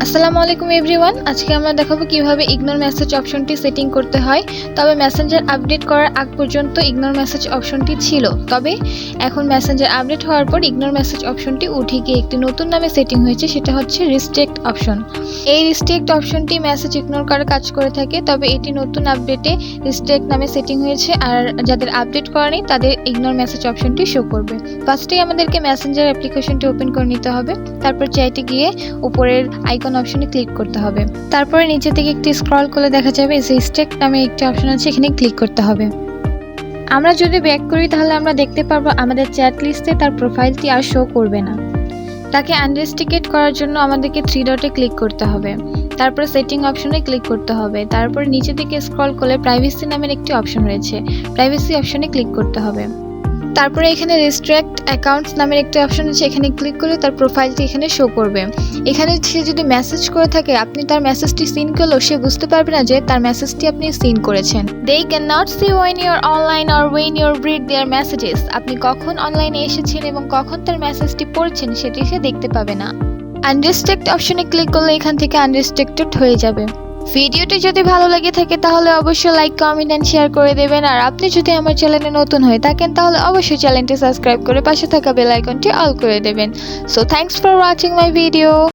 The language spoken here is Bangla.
আসসালামু আলাইকুম এভরিওয়ান। আজকে আমরা দেখাবো কিভাবে ইগনোর মেসেজ অপশনটি সেটিং করতে হয়। তবে মেসেঞ্জার আপডেট করার আগ পর্যন্ত ইগনোর মেসেজ অপশনটি ছিল, তবে এখন মেসেঞ্জার আপডেট হওয়ার পর ইগনোর মেসেজ অপশনটি উঠে গিয়ে একটি নতুন নামে সেটিং হয়েছে, সেটা হচ্ছে রিস্ট্রিক্ট অপশন। এই রিস্ট্রিক্ট অপশনটি মেসেজ ইগনোর করার কাজ করে থাকে, তবে এটি নতুন আপডেটে রিস্ট্রিক্ট নামে সেটিং হয়েছে। আর যাদের আপডেট করা নেই তাদের ইগনোর মেসেজ অপশনটি শো করবে। ফার্স্টেই আমাদেরকে মেসেঞ্জার অ্যাপ্লিকেশনটি ওপেন করে নিতে হবে, তারপর চ্যাটে গিয়ে উপরের আইকন অপশনে ক্লিক করতে হবে। তারপরে নিচে থেকে একটি স্ক্রল করলে দেখা যাবে রিস্ট্রিক্ট নামে একটি অপশন আছে, এখানে ক্লিক করতে হবে। আমরা যদি ব্যাক করি তাহলে আমরা দেখতে পারবো আমাদের চ্যাট লিস্টে তার প্রোফাইলটি আর শো করবে না। তাকে আনরেস্ট্রিক্টেড করার জন্য আমাদেরকে 3 ডটে ক্লিক করতে হবে, তারপরে সেটিং অপশনে ক্লিক করতে হবে। তারপরে নিচে থেকে স্ক্রল করলে প্রাইভেসি নামের একটি অপশন রয়েছে, প্রাইভেসি অপশনে ক্লিক করতে হবে। তারপরে এখানে রেস্ট্রিক্ট অ্যাকাউন্টস নামের একটি অপশন আছে, এখানে ক্লিক করলে তার প্রোফাইলটি এখানে শো করবে। এখানে সে যদি মেসেজ করে থাকে, আপনি তার মেসেজটি সিন করলেও সে বুঝতে পারবে না যে তার মেসেজটি আপনি সিন করেছেন। They cannot see when you are online or when you read their messages. আপনি কখন অনলাইনে এসেছেন এবং কখন তার মেসেজটি পড়ছেন সেটি সে দেখতে পাবে না। আনরেস্ট্রিক্ট অপশনে ক্লিক করলে এখান থেকে আনরেস্ট্রিক্টেড হয়ে যাবে। ভিডিওটি যদি ভালো লেগে থাকে তাহলে অবশ্যই লাইক, কমেন্ট এন্ড শেয়ার করে দেবেন। আর আপনি যদি আমার চ্যানেলে নতুন হয়ে থাকেন তাহলে অবশ্যই চ্যানেলটি সাবস্ক্রাইব করে পাশে থাকা বেল আইকনটি অল করে দেবেন। So thanks for watching my video.